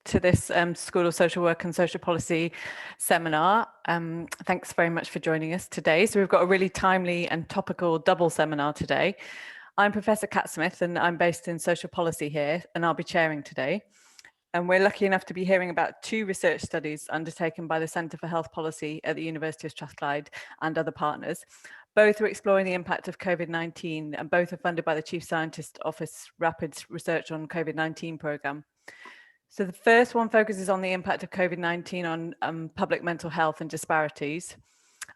to this School of Social Work and Social Policy seminar. Thanks very much for joining us today. So we've got a really timely and topical double seminar today. I'm Professor Kat Smith and I'm based in social policy here, and I'll be chairing today. And we're lucky enough to be hearing about two research studies undertaken by the Centre for Health Policy at the University of Strathclyde and other partners. Both are exploring the impact of COVID-19 and both are funded by the Chief Scientist Office Rapid Research on COVID-19 programme. So the first one focuses on the impact of COVID-19 on public mental health and disparities.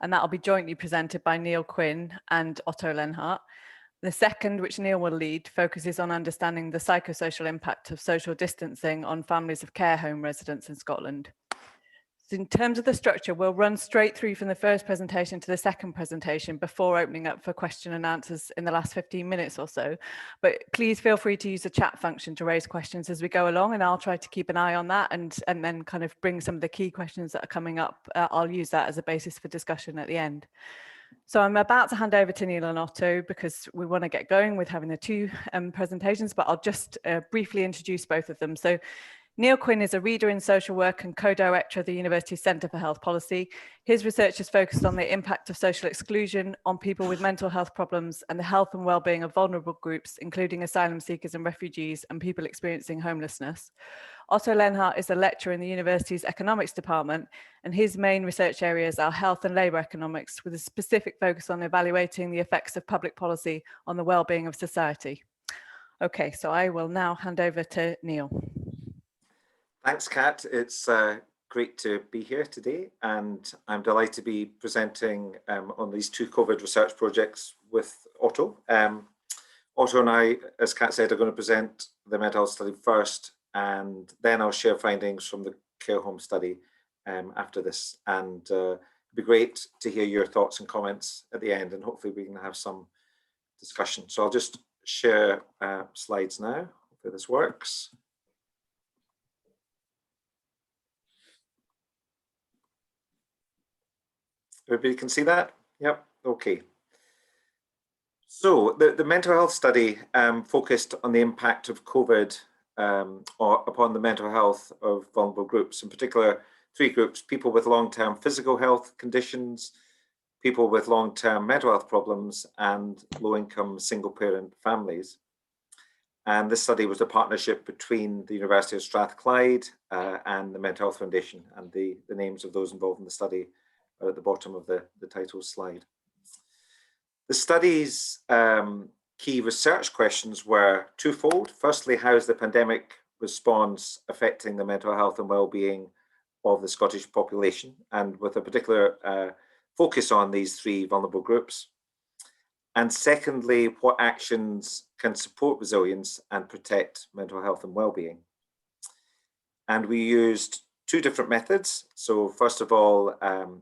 And that'll be jointly presented by Neil Quinn and Otto Lenhart. The second, which Neil will lead, focuses on understanding the psychosocial impact of social distancing on families of care home residents in Scotland. So in terms of the structure, we'll run straight through from the first presentation to the second presentation before opening up for question and answers in the last 15 minutes or so. But please feel free to use the chat function to raise questions as we go along, and I'll try to keep an eye on that and then kind of bring some of the key questions that are coming up. I'll use that as a basis for discussion at the end. So I'm about to hand over to Neil and Otto because we want to get going with having the two presentations, but I'll just briefly introduce both of them. So Neil Quinn is a reader in social work and co-director of the University Centre for Health Policy. His research is focused on the impact of social exclusion on people with mental health problems and the health and well-being of vulnerable groups, including asylum seekers and refugees and people experiencing homelessness. Otto Lenhart is a lecturer in the university's economics department, and his main research areas are health and labour economics, with a specific focus on evaluating the effects of public policy on the well-being of society. Okay, so I will now hand over to Neil. Thanks, Kat. It's great to be here today, and I'm delighted to be presenting on these two COVID research projects with Otto. Otto and I, as Kat said, are going to present the mental health study first, and then I'll share findings from the care home study after this. And it'd be great to hear your thoughts and comments at the end, and hopefully we can have some discussion. So I'll just share slides now. Hopefully this works. Everybody can see that? Yep, okay. So the mental health study focused on the impact of COVID upon the mental health of vulnerable groups, in particular three groups: people with long-term physical health conditions, people with long-term mental health problems, and low-income single-parent families. And this study was a partnership between the University of Strathclyde and the Mental Health Foundation, and the names of those involved in the study are at the bottom of the title slide. The study's key research questions were twofold. Firstly, how is the pandemic response affecting the mental health and well-being of the Scottish population, and with a particular focus on these three vulnerable groups? And secondly, what actions can support resilience and protect mental health and well-being? And we used two different methods. So first of all,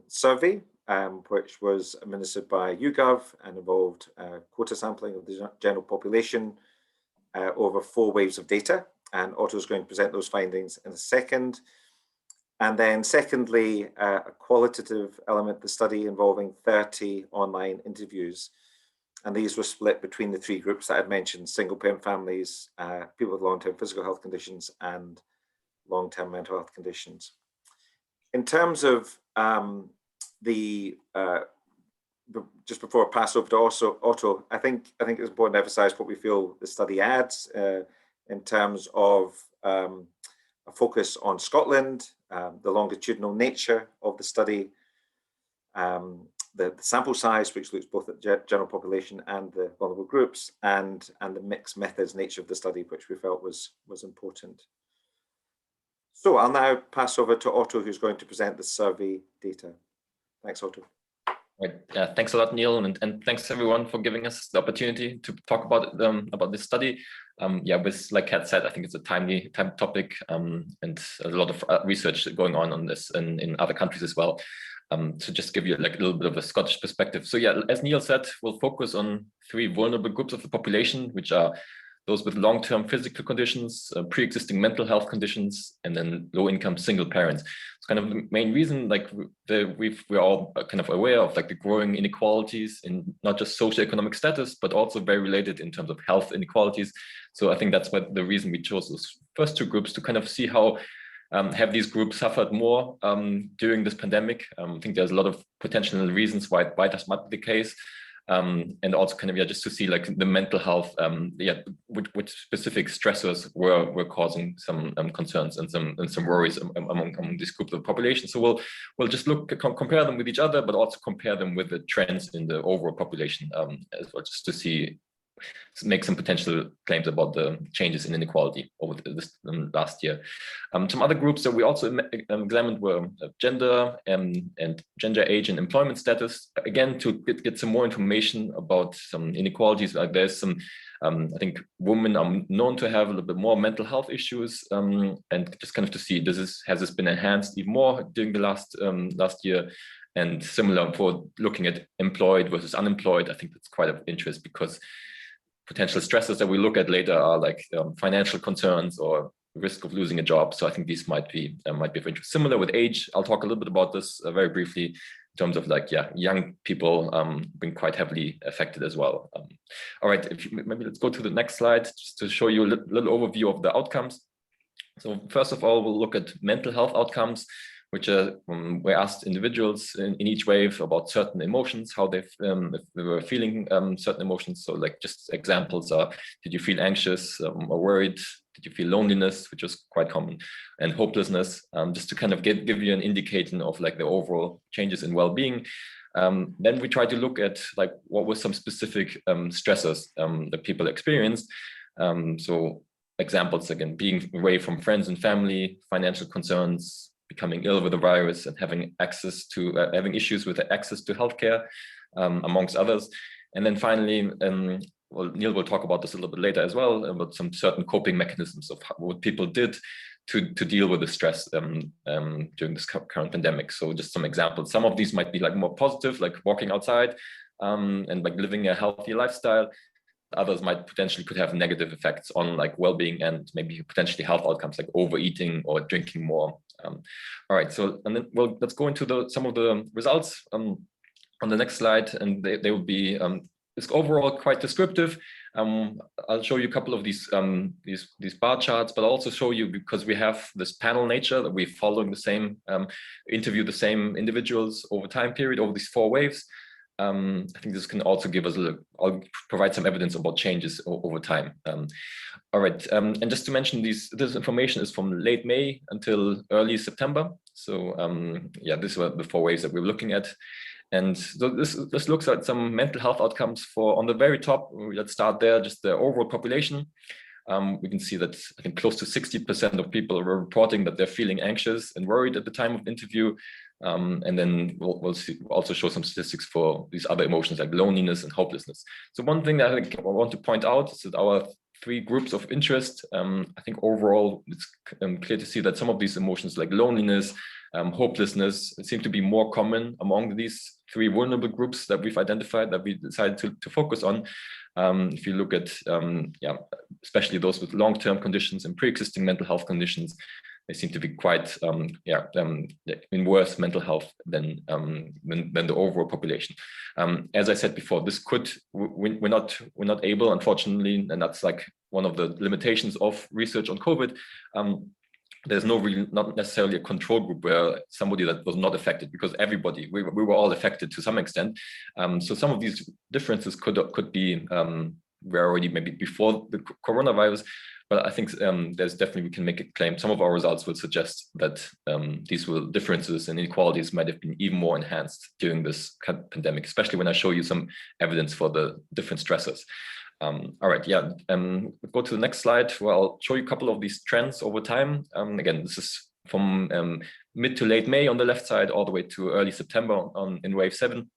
survey, which was administered by YouGov and involved quota sampling of the general population over 4 waves of data. And Otto is going to present those findings in a second. And then secondly, a qualitative element, the study involving 30 online interviews. And these were split between the three groups that I'd mentioned: single parent families, people with long-term physical health conditions, and long-term mental health conditions. In terms of just before I pass over to Otto, I think it's important to emphasize what we feel the study adds in terms of a focus on Scotland, the longitudinal nature of the study, the sample size, which looks both at the general population and the vulnerable groups, and the mixed methods nature of the study, which we felt was important. So I'll now pass over to Otto, who's going to present the survey data. Thanks, Otto. Right. Yeah, thanks a lot, Neil, and thanks everyone for giving us the opportunity to talk about this study. Like Kat said, I think it's a timely topic, and a lot of research going on this in other countries as well. To just give you like a little bit of a Scottish perspective. So yeah, as Neil said, we'll focus on three vulnerable groups of the population, which are those with long-term physical conditions, pre-existing mental health conditions, and then low-income single parents. It's kind of the main reason, like we're all kind of aware of like the growing inequalities in not just socioeconomic status, but also very related in terms of health inequalities. So I think that's what the reason we chose those first two groups, to kind of see how Have these groups suffered more during this pandemic? I think there's a lot of potential reasons why this might be the case. And also kind of, yeah, just to see like the mental health, which specific stressors were causing some concerns and some worries among this group of the population. So we'll just compare them with each other, but also compare them with the trends in the overall population as well, just to see, make some potential claims about the changes in inequality over this last year. Some other groups that we also examined were gender and gender, age, and employment status. Again, to get some more information about some inequalities. Like there's some, I think women are known to have a little bit more mental health issues, and just kind of to see, has this been enhanced even more during the last year? And similar for looking at employed versus unemployed. I think that's quite of interest because potential stresses that we look at later are like financial concerns or risk of losing a job. So I think these might be of interest. Similar with age, I'll talk a little bit about this very briefly in terms of like, yeah, young people been quite heavily affected as well. All right, maybe let's go to the next slide just to show you a little overview of the outcomes. So first of all, we'll look at mental health outcomes, which we asked individuals in each wave about certain emotions, how if they were feeling certain emotions. So like just examples are, did you feel anxious or worried? Did you feel loneliness, which was quite common, and hopelessness, just to kind of give you an indication of like the overall changes in well-being. Then we try to look at like what were some specific stressors that people experienced. So examples, again, being away from friends and family, financial concerns, becoming ill with the virus, and having access to having issues with the access to healthcare, amongst others. And then finally, well, Neil will talk about this a little bit later as well, about some certain coping mechanisms of what people did to deal with the stress during this current pandemic. So just some examples. Some of these might be like more positive, like walking outside and like living a healthy lifestyle. Others might potentially could have negative effects on like well-being and maybe potentially health outcomes like overeating or drinking more. All right, so and then well, let's go into some of the results on the next slide, and they will be it's overall quite descriptive. I'll show you a couple of these bar charts, but I'll also show you, because we have this panel nature that we're following the same interview the same individuals over time period over these 4 waves. I think this can also give us I'll provide some evidence about changes over time. All right, and just to mention, this information is from late May until early September. So yeah, these were the 4 waves that we were looking at. And so this looks at some mental health outcomes on the very top. Let's start there, just the overall population. We can see that I think close to 60% of people were reporting that they're feeling anxious and worried at the time of interview. And then we'll also show some statistics for these other emotions like loneliness and hopelessness. So one thing that I think I want to point out is that our 3 groups of interest, I think overall it's clear to see that some of these emotions like loneliness, hopelessness seem to be more common among these 3 vulnerable groups that we've identified, that we decided to focus on. If you look at, yeah, especially those with long-term conditions and pre-existing mental health conditions, they seem to be quite, in worse mental health than the overall population. As I said before, this we're not able, unfortunately, and that's like one of the limitations of research on COVID. There's not necessarily a control group where somebody that was not affected, because we were all affected to some extent. So some of these differences could be were already maybe before the coronavirus, but I think there's definitely, we can make a claim. Some of our results would suggest that these differences and inequalities might have been even more enhanced during this pandemic, especially when I show you some evidence for the different stressors. All right, yeah, we'll go to the next slide where I'll show you a couple of these trends over time. Again, this is from mid to late May on the left side, all the way to early September in wave 7.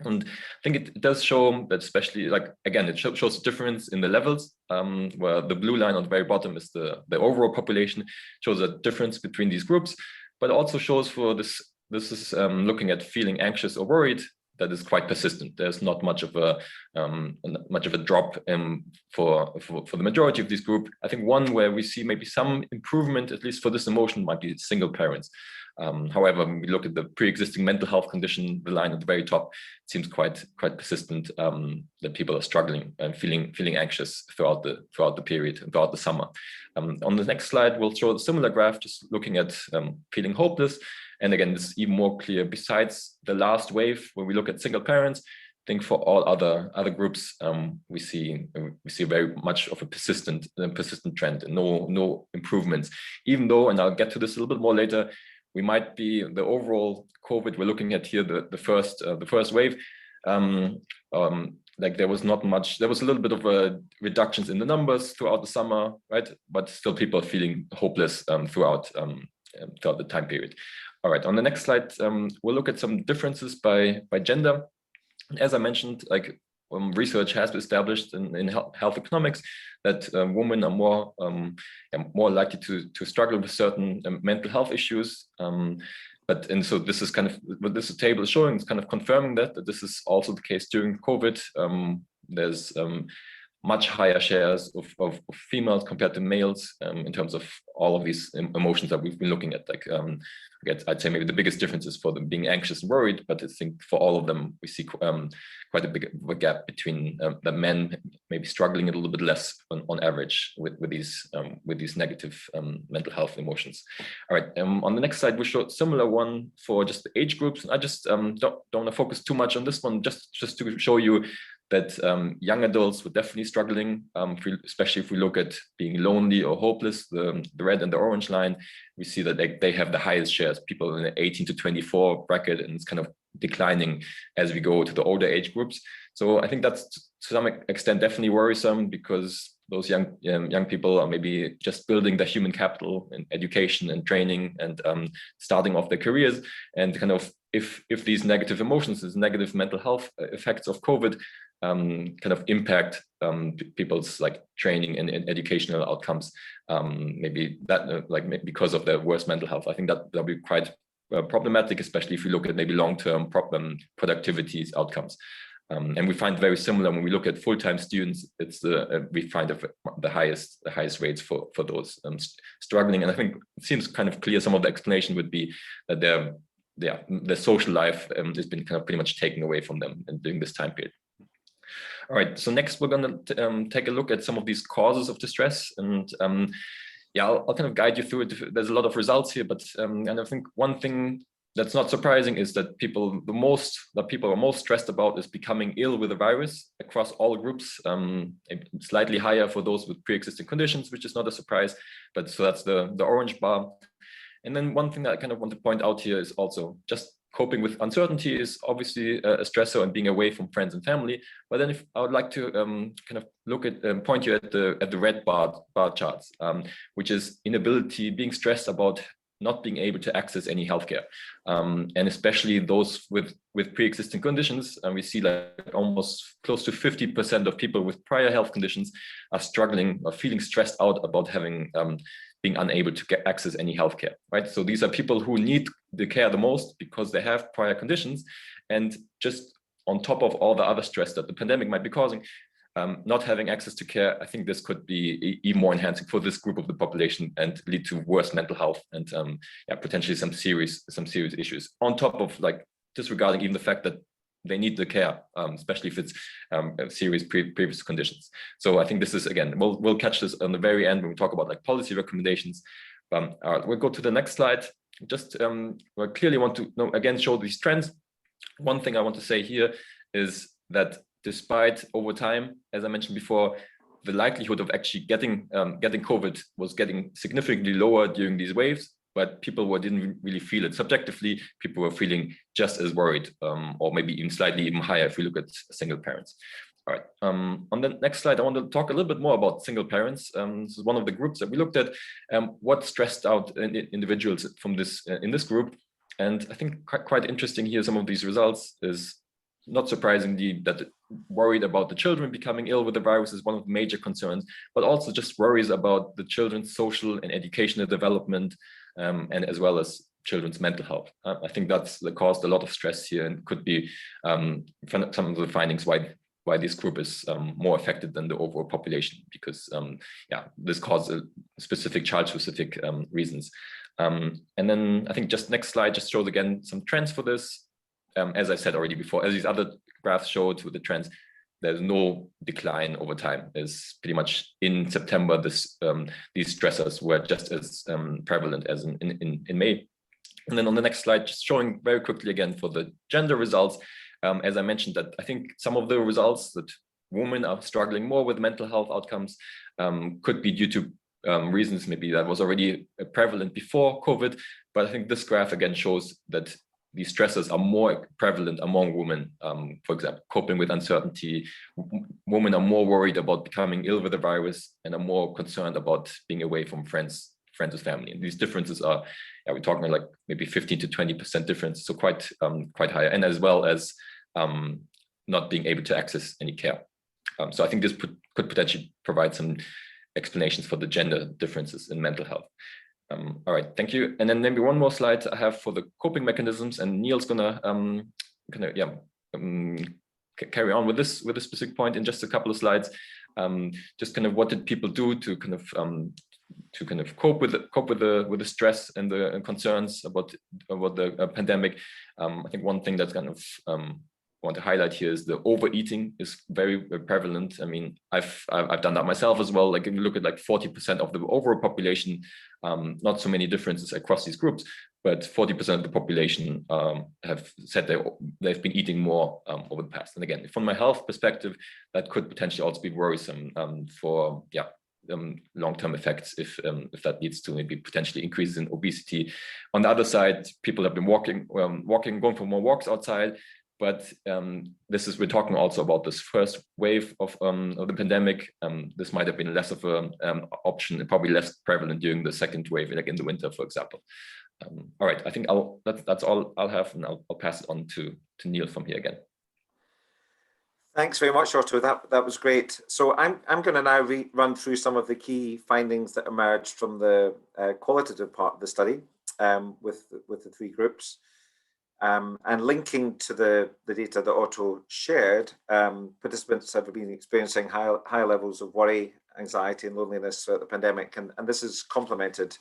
And I think it does show that, especially, like, again, it shows a difference in the levels, where the blue line on the very bottom is the overall population, shows a difference between these groups, but also shows for this is looking at feeling anxious or worried. that is quite persistent. There's not much of a drop for the majority of this group. I think one where we see maybe some improvement, at least for this emotion, might be single parents. However, when we look at the pre-existing mental health condition, the line at the very top, it seems quite persistent, that people are struggling and feeling anxious throughout the period, throughout the summer. On the next slide, we'll show a similar graph, just looking at feeling hopeless. And again, this is even more clear besides the last wave, when we look at single parents. I think for all other groups, we see very much of a persistent trend and no improvements. Even though, and I'll get to this a little bit more later, we might be the overall COVID we're looking at here, the first wave. Like there was not much. There was a little bit of reductions in the numbers throughout the summer, right? But still, people are feeling hopeless throughout the time period. All right, on the next slide, we'll look at some differences by gender. As I mentioned, like research has been established in health economics that women are more likely to struggle with certain mental health issues. And so this is kind of what this table is showing. It's kind of confirming that this is also the case during COVID. There's much higher shares of females compared to males in terms of all of these emotions that we've been looking at. Like, I'd say maybe the biggest difference is for them being anxious and worried, but I think for all of them, we see quite a big gap between the men maybe struggling a little bit less on average with these negative mental health emotions. All right, on the next slide, we show a similar one for just the age groups. I just don't want to focus too much on this one, just to show you that young adults were definitely struggling, especially if we look at being lonely or hopeless, the red and the orange line, we see that they have the highest shares, people in the 18 to 24 bracket, and it's kind of declining as we go to the older age groups. So I think that's to some extent definitely worrisome, because those young people are maybe just building their human capital in education and training and starting off their careers. And kind of if these negative emotions, these negative mental health effects of COVID kind of impact people's like training and educational outcomes, maybe that because of their worse mental health, I think that'll be quite problematic, especially if you look at maybe long-term productivity outcomes. And we find very similar when we look at full-time students. It's we find the highest rates for those struggling. And I think it seems kind of clear. Some of the explanation would be that their social life has been kind of pretty much taken away from them during this time period. All right, so next we're going to take a look at some of these causes of distress, and I'll kind of guide you through it. There's a lot of results here, but and I think one thing that's not surprising is that people are most stressed about is becoming ill with the virus across all groups. Slightly higher for those with pre-existing conditions, which is not a surprise. But so that's the orange bar. And then one thing that I kind of want to point out here is also just coping with uncertainty is obviously a stressor, and being away from friends and family. But then if I would like to kind of look at point you at the red bar charts, which is inability, being stressed about not being able to access any healthcare, and especially those with pre-existing conditions. And we see like almost close to 50% of people with prior health conditions are struggling or feeling stressed out about being unable to get access any healthcare, right? So these are people who need the care the most because they have prior conditions, and just on top of all the other stress that the pandemic might be causing, not having access to care, I think this could be even more enhancing for this group of the population and lead to worse mental health and potentially some serious issues. On top of like disregarding even the fact that they need the care, especially if it's serious previous conditions. So I think this is, again, we'll catch this on the very end when we talk about like policy recommendations. We'll go to the next slide. Just I clearly want to again show these trends. One thing I want to say here is that despite over time, as I mentioned before, the likelihood of actually getting COVID was getting significantly lower during these waves, but people didn't really feel it subjectively. People were feeling just as worried, or maybe even slightly even higher if we look at single parents. All right, on the next slide, I want to talk a little bit more about single parents. This is one of the groups that we looked at. What stressed out individuals from this in this group, and I think quite interesting here. Some of these results is not surprisingly that worried about the children becoming ill with the virus is one of the major concerns, but also just worries about the children's social and educational development, and as well as children's mental health. I think that's caused a lot of stress here, and could be some of the findings why this group is more affected than the overall population, because this causes specific child-specific reasons. And then I think just next slide just shows again some trends for this. As I said already before, as these other graphs showed with the trends, there's no decline over time. It's pretty much in September, these stressors were just as prevalent as in May. And then on the next slide, just showing very quickly again for the gender results, as I mentioned, that I think some of the results that women are struggling more with mental health outcomes could be due to reasons maybe that was already prevalent before COVID. But I think this graph again shows that these stressors are more prevalent among women. For example, coping with uncertainty. Women are more worried about becoming ill with the virus and are more concerned about being away from friends with family. And these differences are, we're talking like maybe 15 to 20% difference, so quite high, and as well as not being able to access any care. So I think this could potentially provide some explanations for the gender differences in mental health. All right, thank you. And then maybe one more slide I have for the coping mechanisms, and Neil's gonna carry on with this specific point in just a couple of slides. Just kind of what did people do to kind of cope with the stress and the concerns about the pandemic. I think one thing that's kind of want to highlight here is the overeating is very prevalent. I mean, I've done that myself as well. Like if you look at like 40% of the overall population, not so many differences across these groups, but 40% of the population have said they've been eating more over the past. And again, from my health perspective, that could potentially also be worrisome for long-term effects if that leads to maybe potentially increases in obesity. On the other side, people have been going for more walks outside. But we're talking also about this first wave of the pandemic. This might have been less of an option and probably less prevalent during the second wave, like in the winter, for example. All right, I think that's all I'll have, and I'll pass it on to Neil from here again. Thanks very much, Otto. That was great. So I'm going to now run through some of the key findings that emerged from the qualitative part of the study with the three groups. And linking to the data that Otto shared, participants have been experiencing high levels of worry, anxiety, and loneliness throughout the pandemic, and this is complemented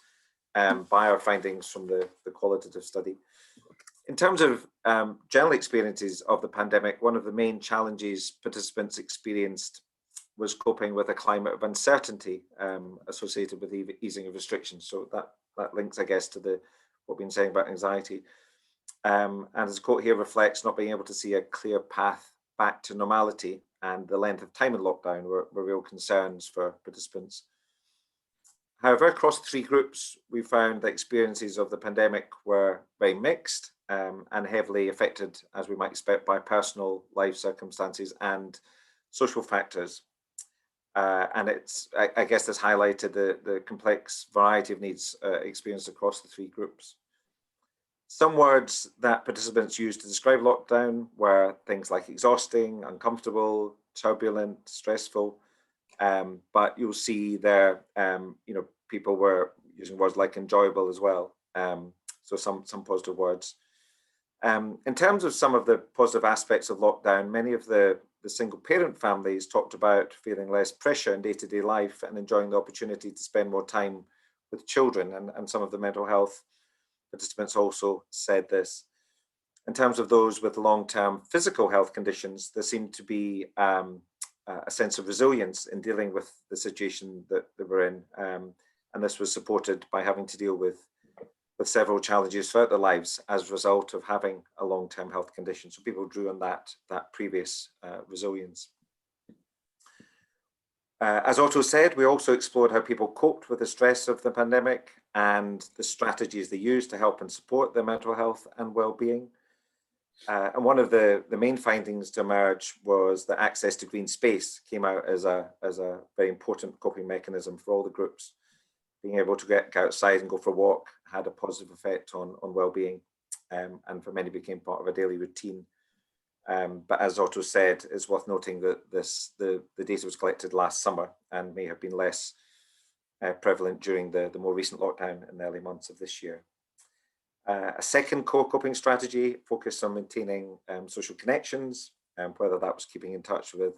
by our findings from the qualitative study. In terms of general experiences of the pandemic, one of the main challenges participants experienced was coping with a climate of uncertainty associated with the easing of restrictions. So that links, I guess, to what we've been saying about anxiety. And as the quote here reflects, not being able to see a clear path back to normality and the length of time in lockdown were real concerns for participants. However, across the three groups, we found that experiences of the pandemic were very mixed and heavily affected, as we might expect, by personal life circumstances and social factors. And I guess this highlighted the complex variety of needs experienced across the three groups. Some words that participants used to describe lockdown were things like exhausting, uncomfortable, turbulent, stressful. But you'll see there, people were using words like enjoyable as well. So some positive words. In terms of some of the positive aspects of lockdown, many of the single parent families talked about feeling less pressure in day-to-day life and enjoying the opportunity to spend more time with children, and some of the mental health participants also said this. In terms of those with long-term physical health conditions, there seemed to be a sense of resilience in dealing with the situation that they were in. And this was supported by having to deal with several challenges throughout their lives as a result of having a long-term health condition. So people drew on that previous resilience. As Otto said, we also explored how people coped with the stress of the pandemic and the strategies they used to help and support their mental health and well-being. And one of the main findings to emerge was that access to green space came out as a very important coping mechanism for all the groups. Being able to get outside and go for a walk had a positive effect on well-being, and for many became part of a daily routine. But as Otto said, it's worth noting that the data was collected last summer and may have been less prevalent during the more recent lockdown in the early months of this year. A second core coping strategy focused on maintaining social connections, whether that was keeping in touch with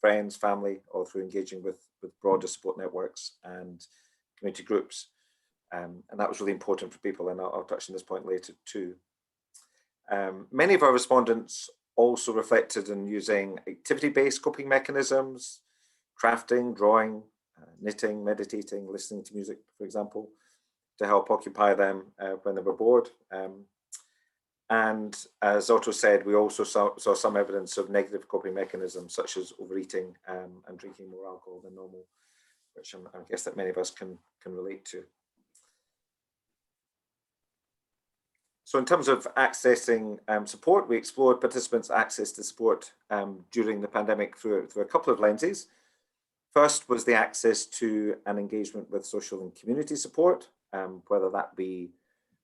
friends, family, or through engaging with broader support networks and community groups. And that was really important for people, and I'll touch on this point later too. Many of our respondents also reflected on using activity-based coping mechanisms, crafting, drawing, knitting, meditating, listening to music, for example, to help occupy them when they were bored. And as Otto said, we also saw some evidence of negative coping mechanisms, such as overeating and drinking more alcohol than normal, which I guess that many of us can relate to. So in terms of accessing support, we explored participants' access to support during the pandemic through a couple of lenses. First was the access to and engagement with social and community support, whether that be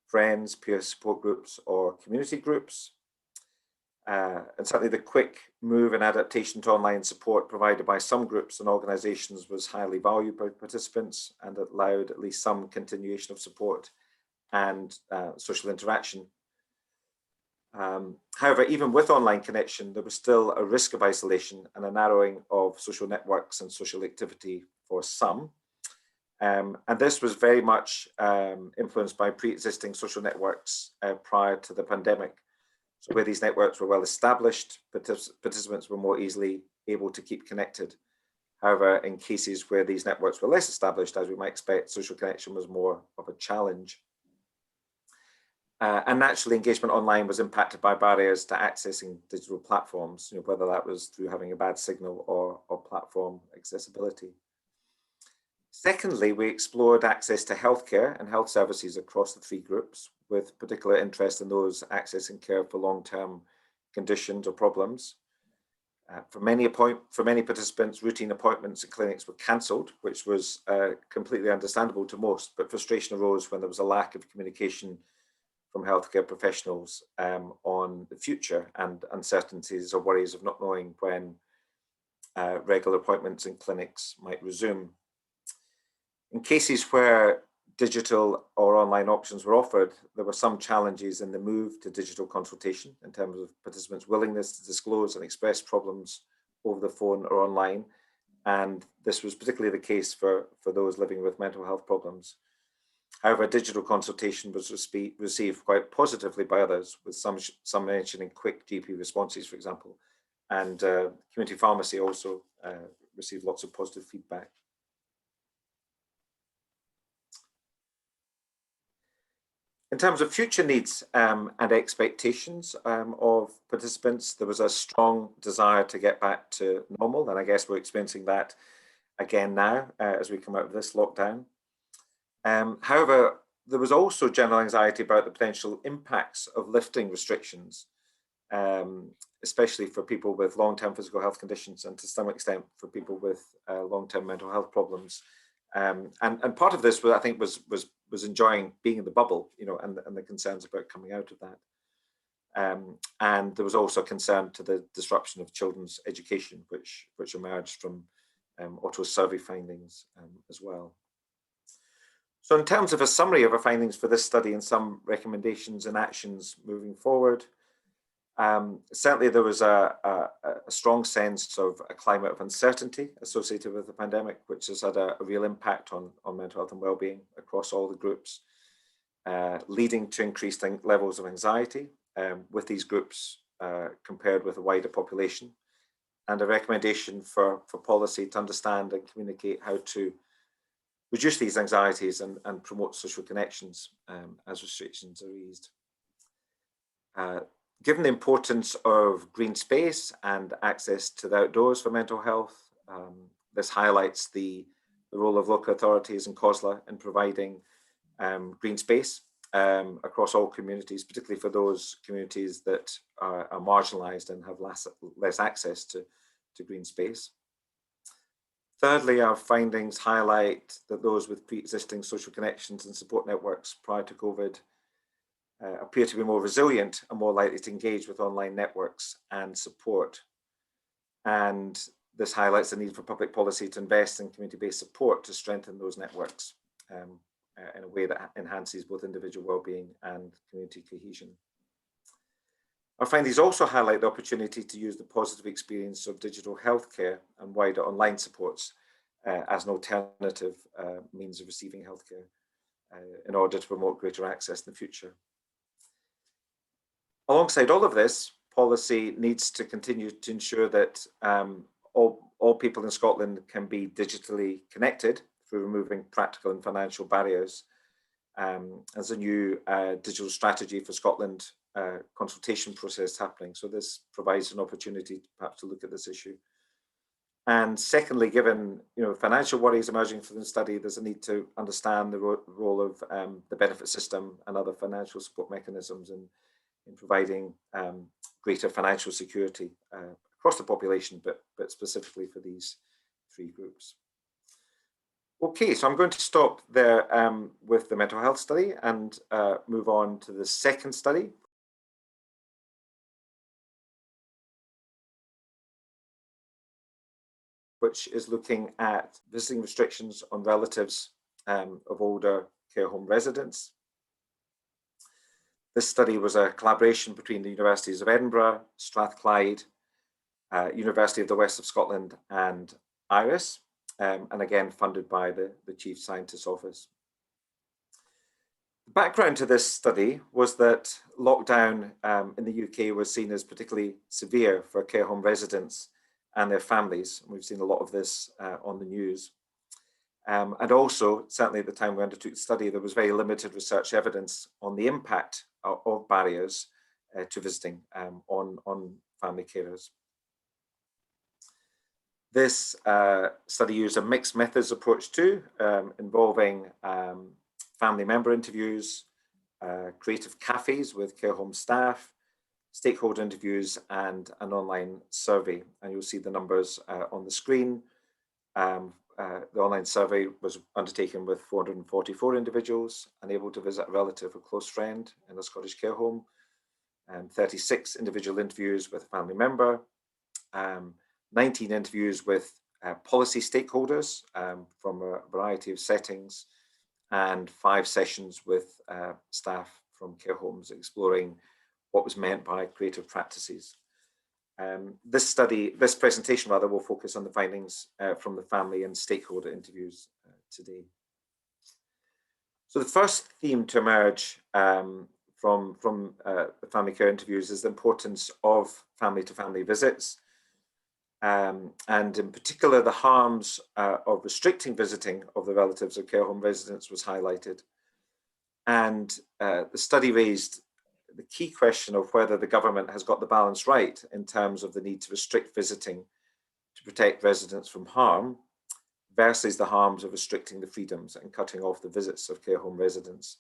friends, peer support groups, or community groups. And certainly the quick move and adaptation to online support provided by some groups and organisations was highly valued by participants, and it allowed at least some continuation of support and social interaction. However, even with online connection, there was still a risk of isolation and a narrowing of social networks and social activity for some. And this was very much influenced by pre-existing social networks prior to the pandemic. So where these networks were well established, participants were more easily able to keep connected. However, in cases where these networks were less established, as we might expect, social connection was more of a challenge. And naturally, engagement online was impacted by barriers to accessing digital platforms, whether that was through having a bad signal or platform accessibility. Secondly, we explored access to healthcare and health services across the three groups, with particular interest in those accessing care for long-term conditions or problems. For many participants, routine appointments and clinics were cancelled, which was completely understandable to most, but frustration arose when there was a lack of communication from healthcare professionals on the future, and uncertainties or worries of not knowing when regular appointments in clinics might resume. In cases where digital or online options were offered, there were some challenges in the move to digital consultation in terms of participants' willingness to disclose and express problems over the phone or online. And this was particularly the case for those living with mental health problems. However, digital consultation was received quite positively by others, with some mentioning quick GP responses, for example, and community pharmacy also received lots of positive feedback. In terms of future needs and expectations of participants, there was a strong desire to get back to normal, and I guess we're experiencing that again now as we come out of this lockdown. However, there was also general anxiety about the potential impacts of lifting restrictions, especially for people with long-term physical health conditions, and to some extent for people with long-term mental health problems. And part of this, I think, was enjoying being in the bubble, and the concerns about coming out of that. And there was also concern to the disruption of children's education, which emerged from Otto's survey findings as well. So in terms of a summary of our findings for this study and some recommendations and actions moving forward, certainly there was a strong sense of a climate of uncertainty associated with the pandemic, which has had a real impact on mental health and well-being across all the groups, leading to increased levels of anxiety with these groups compared with the wider population, and a recommendation for policy to understand and communicate how to reduce these anxieties and promote social connections as restrictions are eased. Given the importance of green space and access to the outdoors for mental health, this highlights the role of local authorities and COSLA in providing green space across all communities, particularly for those communities that are marginalised and have less access to green space. Thirdly, our findings highlight that those with pre-existing social connections and support networks prior to COVID appear to be more resilient and more likely to engage with online networks and support. And this highlights the need for public policy to invest in community-based support to strengthen those networks in a way that enhances both individual well-being and community cohesion. Our findings also highlight the opportunity to use the positive experience of digital healthcare and wider online supports as an alternative means of receiving healthcare in order to promote greater access in the future. Alongside all of this, policy needs to continue to ensure that all people in Scotland can be digitally connected through removing practical and financial barriers. As a new digital strategy for Scotland consultation process happening. So this provides an opportunity perhaps to look at this issue. And secondly, given financial worries emerging from the study, there's a need to understand the role of the benefit system and other financial support mechanisms in providing greater financial security across the population, but specifically for these three groups. Okay, so I'm going to stop there with the mental health study and move on to the second study. Which is looking at visiting restrictions on relatives of older care home residents. This study was a collaboration between the Universities of Edinburgh, Strathclyde, University of the West of Scotland and IRIS, and again funded by the Chief Scientist's Office. The background to this study was that lockdown in the UK was seen as particularly severe for care home residents and their families. We've seen a lot of this on the news. And also, certainly at the time we undertook the study, there was very limited research evidence on the impact of barriers to visiting on family carers. This study used a mixed methods approach too, involving family member interviews, creative cafes with care home staff, stakeholder interviews and an online survey. And you'll see the numbers on the screen. The online survey was undertaken with 444 individuals unable to visit a relative or close friend in a Scottish care home, 36 individual interviews with a family member, 19 interviews with policy stakeholders from a variety of settings, and 5 sessions with staff from care homes exploring what was meant by creative practices. This presentation rather, will focus on the findings from the family and stakeholder interviews today. So the first theme to emerge from the family care interviews is the importance of family-to-family visits, and in particular the harms of restricting visiting of the relatives of care home residents was highlighted. And the study raised the key question of whether the government has got the balance right in terms of the need to restrict visiting to protect residents from harm versus the harms of restricting the freedoms and cutting off the visits of care home residents.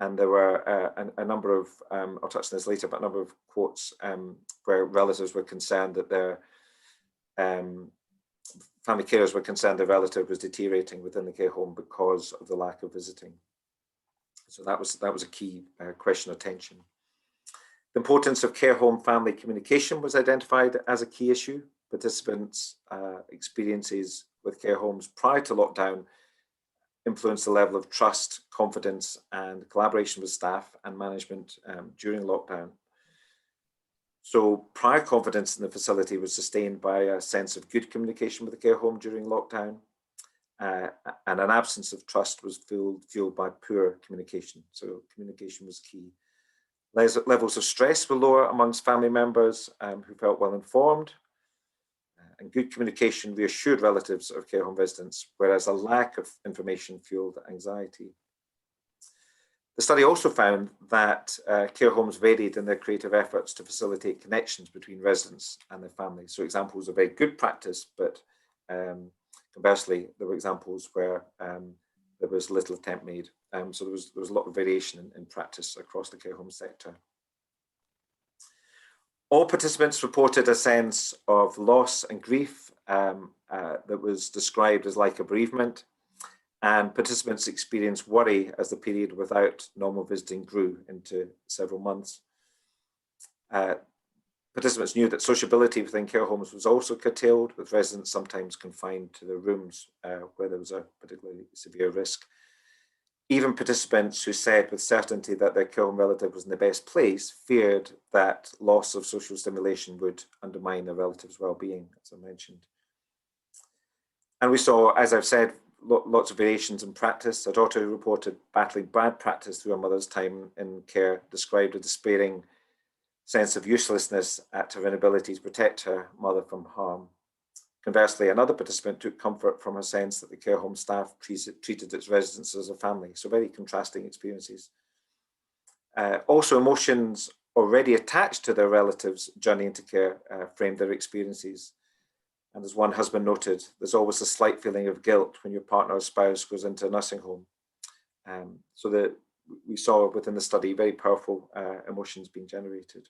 And there were a number of, I'll touch on this later, but a number of quotes where relatives were concerned that their family carers were concerned their relative was deteriorating within the care home because of the lack of visiting. So that was a key question of tension. The importance of care home family communication was identified as a key issue. Participants' experiences with care homes prior to lockdown influenced the level of trust, confidence, and collaboration with staff and management during lockdown. So prior confidence in the facility was sustained by a sense of good communication with the care home during lockdown. And an absence of trust was fueled by poor communication. So communication was key. Levels of stress were lower amongst family members who felt well informed. And good communication reassured relatives of care home residents, whereas a lack of information fueled anxiety. The study also found that care homes varied in their creative efforts to facilitate connections between residents and their families. So examples of very good practice, but conversely, there were examples where there was little attempt made. So there was a lot of variation in practice across the care home sector. All participants reported a sense of loss and grief that was described as like a bereavement, and participants experienced worry as the period without normal visiting grew into several months. Participants knew that sociability within care homes was also curtailed, with residents sometimes confined to their rooms where there was a particularly severe risk. Even participants who said with certainty that their care home relative was in the best place feared that loss of social stimulation would undermine their relative's well-being, as I mentioned. And we saw, as I've said, lots of variations in practice. A daughter who reported battling bad practice through her mother's time in care described a despairing sense of uselessness at her inability to protect her mother from harm. Conversely, another participant took comfort from her sense that the care home staff treated its residents as a family. So very contrasting experiences. Also, emotions already attached to their relatives' journey into care framed their experiences. And as one husband noted, there's always a slight feeling of guilt when your partner or spouse goes into a nursing home. So that we saw within the study very powerful emotions being generated.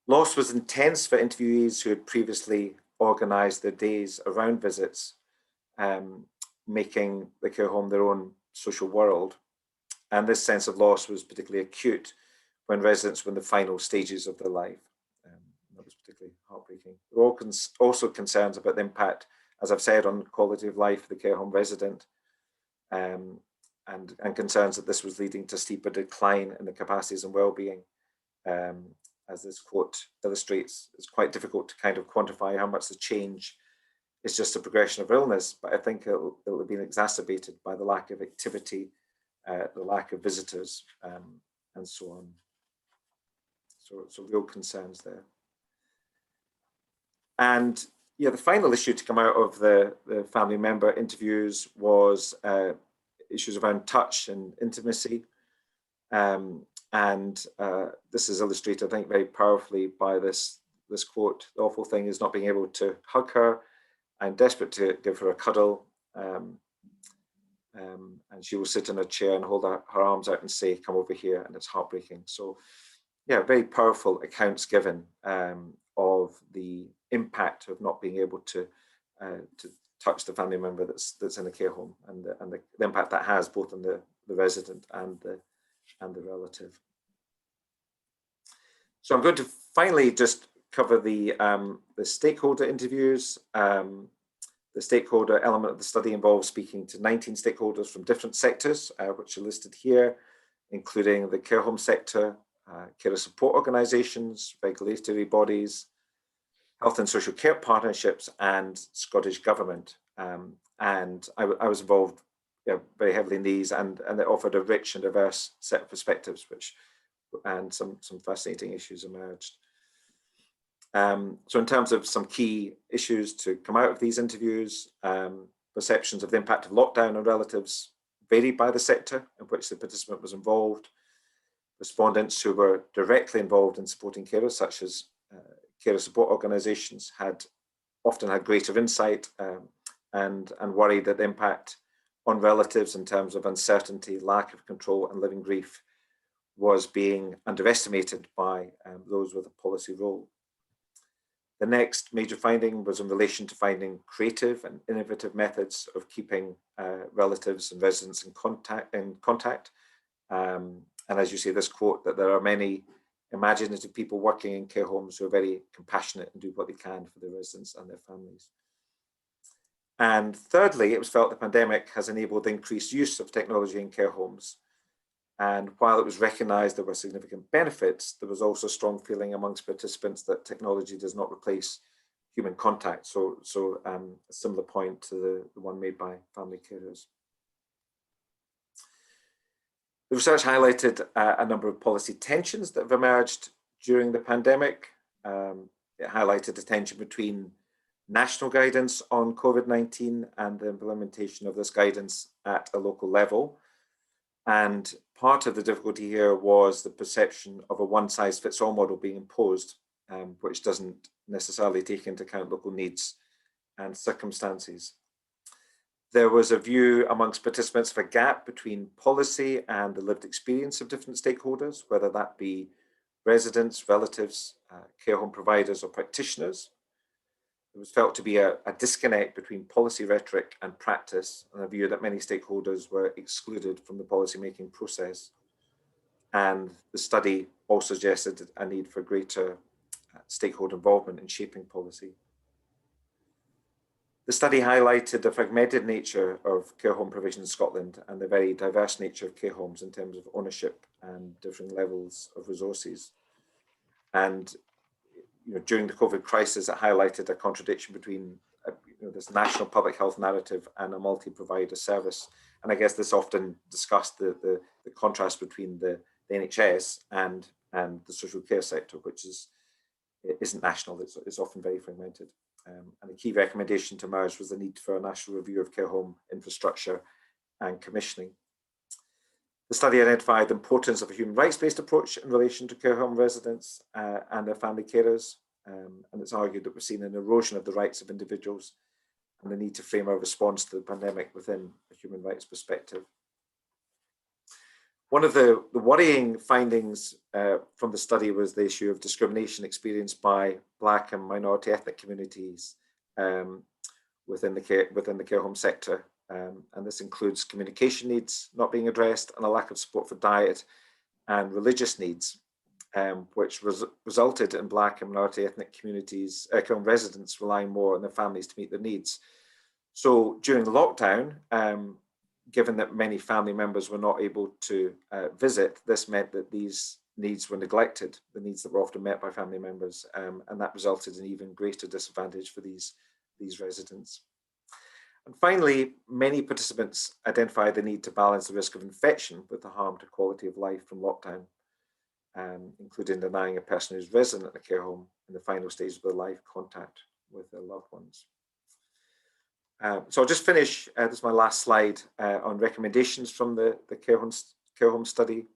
Loss was intense for interviewees who had previously organised their days around visits, making the care home their own social world. And this sense of loss was particularly acute when residents were in the final stages of their life. That was particularly heartbreaking. There were also concerns about the impact, as I've said, on quality of life for the care home resident, and concerns that this was leading to steeper decline in the capacities and well-being. As this quote illustrates, it's quite difficult to kind of quantify how much the change is just a progression of illness, but I think it'll have been exacerbated by the lack of activity, the lack of visitors, and so on. So real concerns there. And yeah, the final issue to come out of the family member interviews was issues around touch and intimacy. This is illustrated, I think, very powerfully by this quote. The awful thing is not being able to hug her. I'm desperate to give her a cuddle. And she will sit in a chair and hold her arms out and say, come over here, and it's heartbreaking. So yeah, very powerful accounts given of the impact of not being able to touch the family member that's in a care home, and the impact that has both on the resident and the relative. So I'm going to finally just cover the stakeholder interviews. The stakeholder element of the study involves speaking to 19 stakeholders from different sectors, which are listed here, including the care home sector, carer support organisations, regulatory bodies, health and social care partnerships, and Scottish Government. And I was involved very heavily in these, and it offered a rich and diverse set of perspectives, and some fascinating issues emerged. So in terms of some key issues to come out of these interviews, perceptions of the impact of lockdown on relatives varied by the sector in which the participant was involved. Respondents who were directly involved in supporting carers, such as carer support organisations, often had greater insight and worried that the impact on relatives in terms of uncertainty, lack of control, and living grief was being underestimated by those with a policy role. The next major finding was in relation to finding creative and innovative methods of keeping relatives and residents in contact. And as you see this quote, that there are many imaginative people working in care homes who are very compassionate and do what they can for their residents and their families. And thirdly, it was felt the pandemic has enabled increased use of technology in care homes. And while it was recognised there were significant benefits, there was also a strong feeling amongst participants that technology does not replace human contact. So a similar point to the one made by family carers. The research highlighted a number of policy tensions that have emerged during the pandemic. It highlighted the tension between national guidance on COVID-19 and the implementation of this guidance at a local level. And part of the difficulty here was the perception of a one-size-fits-all model being imposed, which doesn't necessarily take into account local needs and circumstances. There was a view amongst participants of a gap between policy and the lived experience of different stakeholders, whether that be residents, relatives, care home providers, or practitioners. It was felt to be a disconnect between policy rhetoric and practice, and a view that many stakeholders were excluded from the policy-making process. And the study also suggested a need for greater stakeholder involvement in shaping policy. The study highlighted the fragmented nature of care home provision in Scotland and the very diverse nature of care homes in terms of ownership and different levels of resources. And during the COVID crisis, it highlighted a contradiction between this national public health narrative and a multi-provider service. And I guess this often discussed the contrast between the NHS and the social care sector, which isn't national, it's often very fragmented. And a key recommendation to emerge was the need for a national review of care home infrastructure and commissioning. The study identified the importance of a human rights-based approach in relation to care home residents and their family carers. And it's argued that we've seen an erosion of the rights of individuals and the need to frame our response to the pandemic within a human rights perspective. One of the worrying findings from the study was the issue of discrimination experienced by Black and minority ethnic communities within the care home sector. And this includes communication needs not being addressed and a lack of support for diet and religious needs, which resulted in Black and minority ethnic communities, care home residents relying more on their families to meet their needs. So during the lockdown, given that many family members were not able to visit, this meant that these needs were neglected, the needs that were often met by family members, and that resulted in even greater disadvantage for these residents. And finally, many participants identified the need to balance the risk of infection with the harm to quality of life from lockdown, including denying a person who's resident at a care home in the final stage of their life contact with their loved ones. So I'll just finish, this is my last slide, on recommendations from the care home study.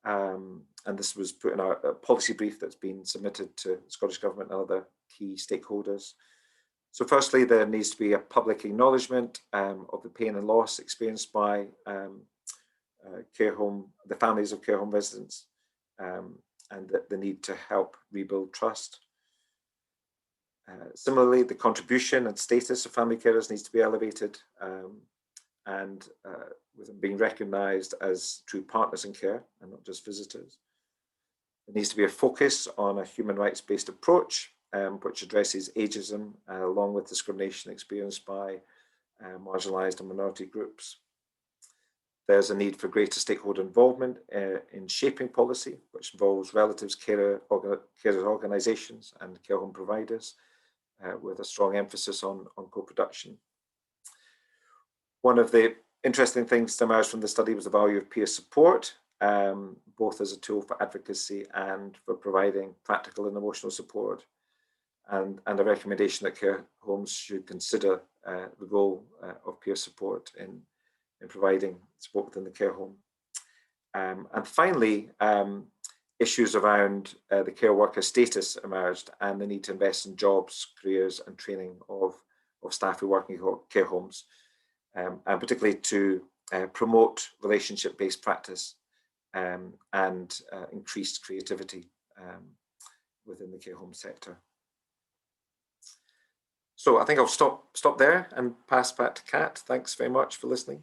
And this was put in a policy brief that's been submitted to the Scottish Government and other key stakeholders. So firstly, there needs to be a public acknowledgement of the pain and loss experienced by the families of care home residents, and the need to help rebuild trust. Similarly, the contribution and status of family carers needs to be elevated and with them being recognised as true partners in care and not just visitors. There needs to be a focus on a human rights-based approach which addresses ageism along with discrimination experienced by marginalised and minority groups. There's a need for greater stakeholder involvement in shaping policy, which involves relatives, carer organisations and care home providers, with a strong emphasis on co-production. One of the interesting things to emerge from the study was the value of peer support, both as a tool for advocacy and for providing practical and emotional support, and a recommendation that care homes should consider the role of peer support in providing support within the care home. And finally, issues around the care worker status emerged and the need to invest in jobs, careers and training of staff who work in care homes, and particularly to promote relationship-based practice and increased creativity within the care home sector. So I think I'll stop there and pass back to Kat. Thanks very much for listening.